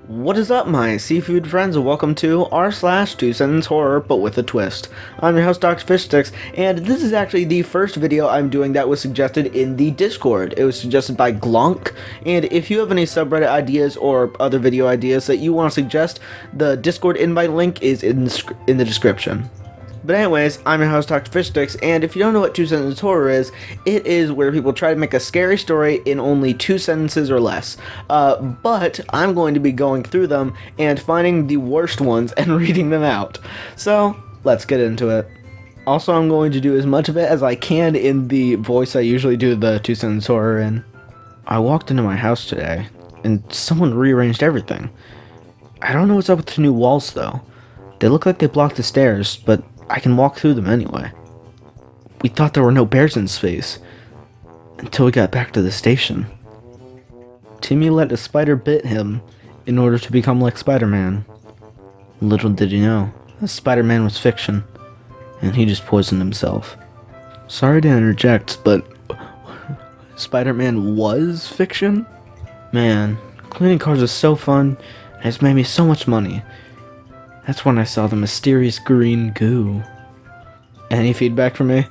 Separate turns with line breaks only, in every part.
What is up, my seafood friends, and welcome to r/2sentence horror, but with a twist. I'm your host, Dr. Fishsticks, and this is actually the first video I'm doing that was suggested in the Discord. It was suggested by Glonk, and if you have any subreddit ideas or other video ideas that you want to suggest, the Discord invite link is in the description. But anyways, I'm your host, Dr. Fishsticks, and if you don't know what two-sentence horror is, it is where people try to make a scary story in only 2 sentences or less. But I'm going to be going through them and finding the worst ones and reading them out. So, let's get into it. Also, I'm going to do as much of it as I can in the voice I usually do the two-sentence horror in. I walked into my house today, and someone rearranged everything. I don't know what's up with the new walls, though. They look like they block the stairs, but I can walk through them anyway. We thought there were no bears in space, until we got back to the station. Timmy let a spider bit him in order to become like Spider-Man. Little did he know, that Spider-Man was fiction, and he just poisoned himself. Sorry to interject, but Spider-Man was fiction? Man, cleaning cars is so fun, and it's made me so much money. That's when I saw the mysterious green goo. Any feedback from me?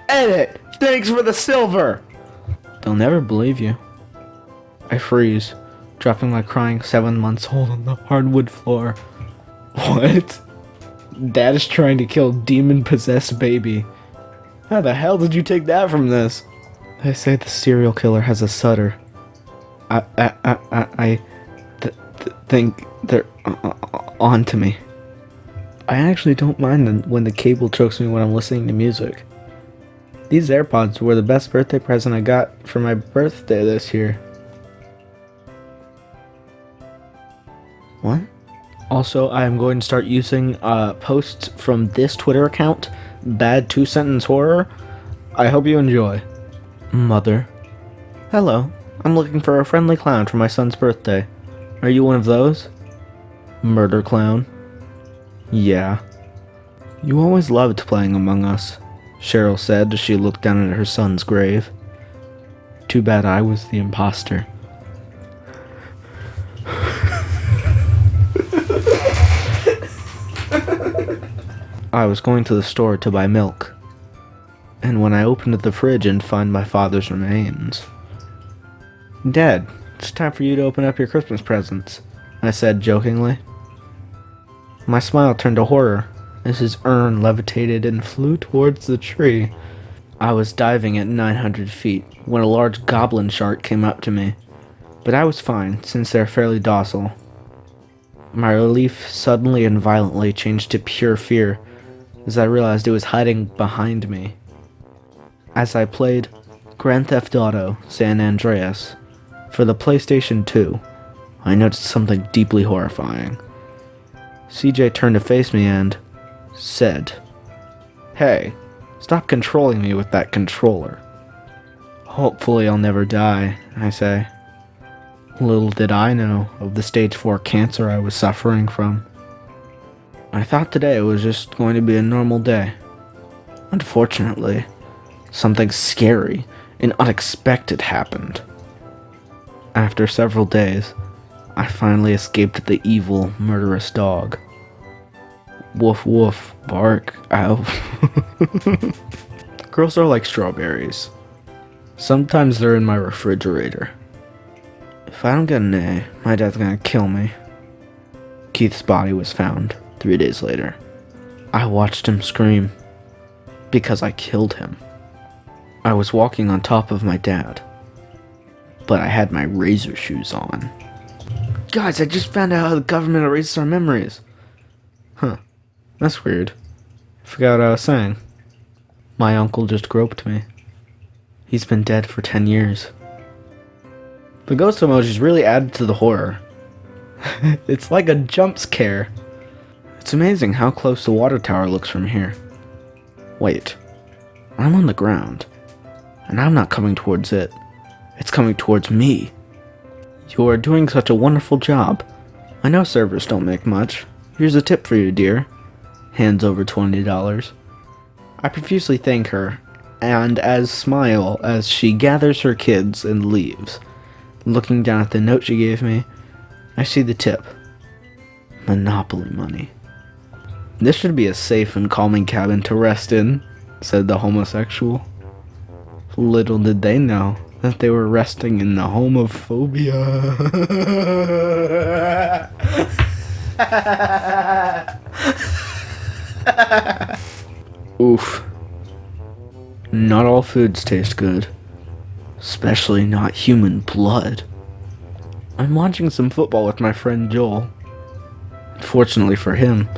Edit! Thanks for the silver! They'll never believe you. I freeze, dropping like crying 7 months old on the hardwood floor. What? Dad is trying to kill demon-possessed baby. How the hell did you take that from this? They say the serial killer has a stutter. I think they're on to me. I actually don't mind when the cable chokes me when I'm listening to music. These AirPods were the best birthday present I got for my birthday this year. What? Also, I am going to start using posts from this Twitter account, Bad Two-Sentence Horror. I hope you enjoy. Mother. Hello, I'm looking for a friendly clown for my son's birthday. Are you one of those? Murder clown. Yeah. You always loved playing Among Us, Cheryl said as she looked down at her son's grave. Too bad I was the imposter. I was going to the store to buy milk, and when I opened the fridge and found my father's remains. Dad, it's time for you to open up your Christmas presents, I said jokingly. My smile turned to horror as his urn levitated and flew towards the tree. I was diving at 900 feet when a large goblin shark came up to me, but I was fine since they're fairly docile. My relief suddenly and violently changed to pure fear as I realized it was hiding behind me. As I played Grand Theft Auto San Andreas for the PlayStation 2, I noticed something deeply horrifying. CJ turned to face me and said, "Hey, stop controlling me with that controller." Hopefully I'll never die, I say. Little did I know of the stage 4 cancer I was suffering from. I thought today was just going to be a normal day. Unfortunately, something scary and unexpected happened. After several days, I finally escaped the evil, murderous dog. Woof woof, bark, ow. Girls are like strawberries. Sometimes they're in my refrigerator. If I don't get an A, my dad's gonna kill me. Keith's body was found 3 days later. I watched him scream because I killed him. I was walking on top of my dad, but I had my razor shoes on. Guys, I just found out how the government erases our memories. Huh, that's weird. I forgot what I was saying. My uncle just groped me. He's been dead for 10 years. The ghost emojis really added to the horror. It's like a jump scare. It's amazing how close the water tower looks from here. Wait, I'm on the ground, and I'm not coming towards it. It's coming towards me. You are doing such a wonderful job. I know servers don't make much. Here's a tip for you, dear. Hands over $20. I profusely thank her, and smile as she gathers her kids and leaves. Looking down at the note she gave me, I see the tip. Monopoly money. This should be a safe and calming cabin to rest in, said the homosexual. Little did they know that they were resting in the homophobia. Oof. Not all foods taste good. Especially not human blood. I'm watching some football with my friend Joel. Fortunately for him,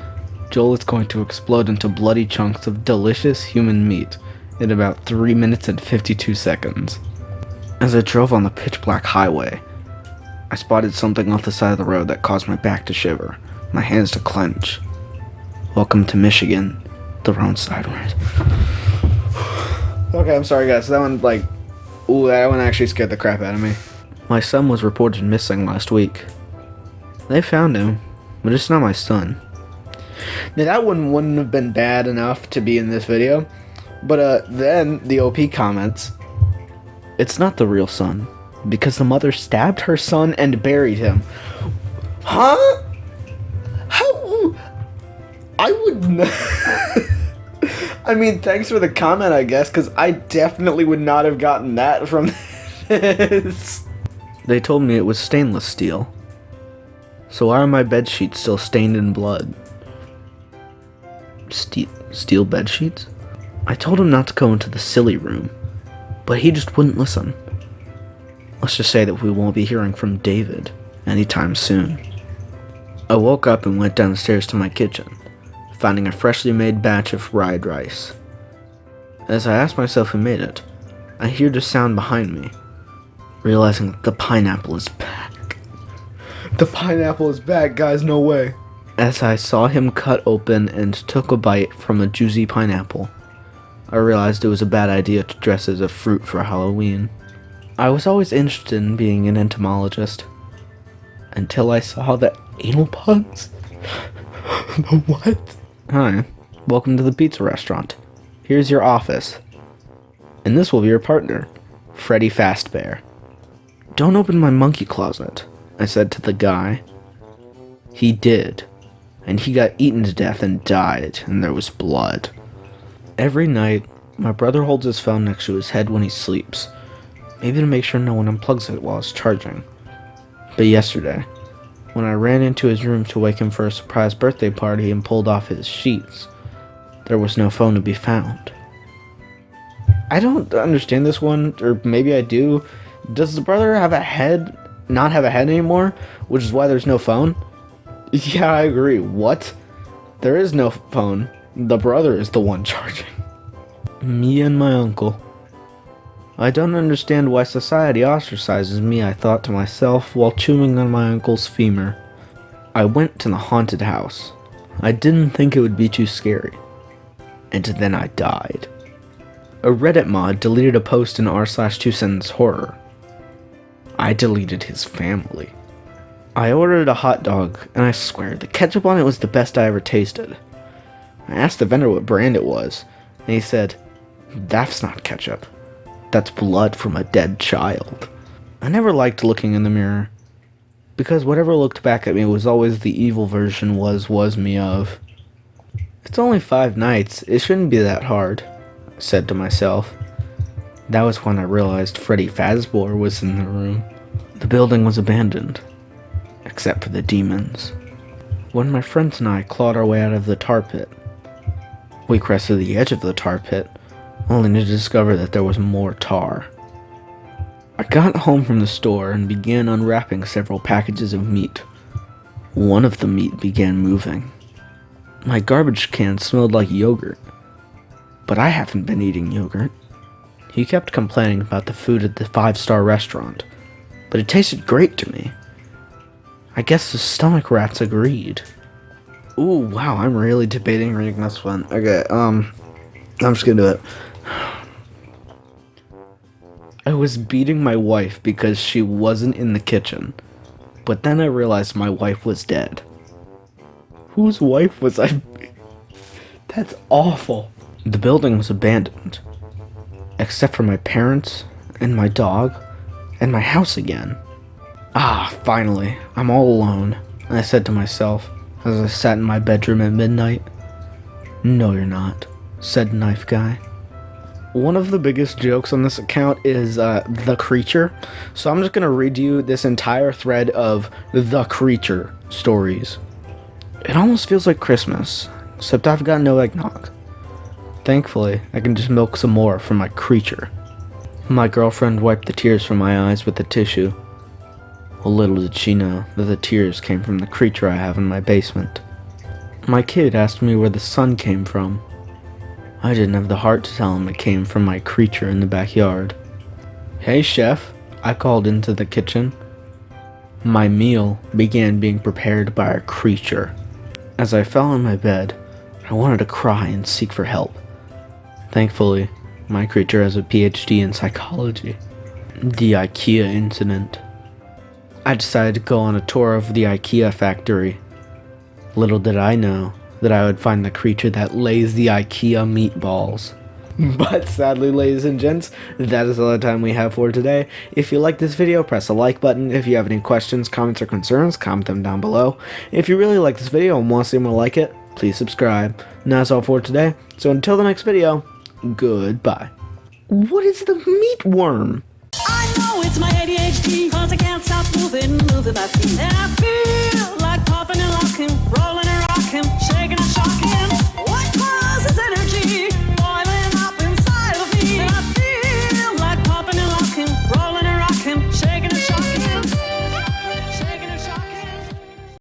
Joel is going to explode into bloody chunks of delicious human meat in about 3 minutes and 52 seconds. As I drove on the pitch-black highway, I spotted something off the side of the road that caused my back to shiver, my hands to clench. Welcome to Michigan, the wrong side right. Okay, I'm sorry guys, that one actually scared the crap out of me. My son was reported missing last week. They found him, but it's not my son. Now that one wouldn't have been bad enough to be in this video, but then the OP comments, it's not the real son, because the mother stabbed her son and buried him. Huh? How? I would not. I mean, thanks for the comment, I guess, because I definitely would not have gotten that from this. They told me it was stainless steel. So why are my bed sheets still stained in blood? Steel bed sheets? I told him not to go into the silly room, but he just wouldn't listen. Let's just say that we won't be hearing from David anytime soon. I woke up and went downstairs to my kitchen, finding a freshly made batch of fried rice. As I asked myself who made it, I hear the sound behind me, realizing that the pineapple is back. The pineapple is back, guys, no way. As I saw him cut open and took a bite from a juicy pineapple, I realized it was a bad idea to dress as a fruit for Halloween. I was always interested in being an entomologist, until I saw the anal pugs. The what? Hi, welcome to the pizza restaurant. Here's your office. And this will be your partner, Freddy Fazbear. Don't open my monkey closet, I said to the guy. He did, and he got eaten to death and died, and there was blood. Every night, my brother holds his phone next to his head when he sleeps, maybe to make sure no one unplugs it while it's charging. But yesterday, when I ran into his room to wake him for a surprise birthday party and pulled off his sheets, there was no phone to be found. I don't understand this one, or maybe I do. Does the brother have a head, not have a head anymore, which is why there's no phone? Yeah, I agree. What? There is no phone. The brother is the one charging. Me and my uncle. I don't understand why society ostracizes me, I thought to myself while chewing on my uncle's femur. I went to the haunted house. I didn't think it would be too scary. And then I died. A Reddit mod deleted a post in r/twosentencehorror. I deleted his family. I ordered a hot dog, and I swear, the ketchup on it was the best I ever tasted. I asked the vendor what brand it was, and he said, "That's not ketchup. That's blood from a dead child." I never liked looking in the mirror, because whatever looked back at me was always the evil version was me of. It's only 5 nights, it shouldn't be that hard, I said to myself. That was when I realized Freddy Fazbear was in the room. The building was abandoned, except for the demons. When my friends and I clawed our way out of the tar pit, we crested the edge of the tar pit, only to discover that there was more tar. I got home from the store and began unwrapping several packages of meat. One of the meat began moving. My garbage can smelled like yogurt, but I haven't been eating yogurt. He kept complaining about the food at the 5-star restaurant, but it tasted great to me. I guess the stomach rats agreed. Ooh, wow, I'm really debating reading this one. Okay, I'm just gonna do it. I was beating my wife because she wasn't in the kitchen, but then I realized my wife was dead. Whose wife was I? That's awful. The building was abandoned, except for my parents and my dog and my house again. Ah, finally, I'm all alone, I said to myself as I sat in my bedroom at midnight. No, you're not, said Knife Guy. One of the biggest jokes on this account is the creature, so I'm just going to read you this entire thread of the creature stories. It almost feels like Christmas, except I've got no eggnog. Thankfully, I can just milk some more from my creature. My girlfriend wiped the tears from my eyes with a tissue. Well, little did she know that the tears came from the creature I have in my basement. My kid asked me where the sun came from. I didn't have the heart to tell him it came from my creature in the backyard. Hey, chef, I called into the kitchen. My meal began being prepared by our creature. As I fell in my bed, I wanted to cry and seek for help. Thankfully, my creature has a PhD in psychology. The IKEA incident. I decided to go on a tour of the IKEA factory. Little did I know that I would find the creature that lays the IKEA meatballs. But sadly, ladies and gents, that is all the time we have for today. If you like this video, press the like button. If you have any questions, comments, or concerns, comment them down below. If you really like this video and want to see more like it, please subscribe. And that's all for today. So until the next video, goodbye. What is the meatworm?
I know it's my ADHD, cause I can't stop moving my feet. And I feel like popping and locking.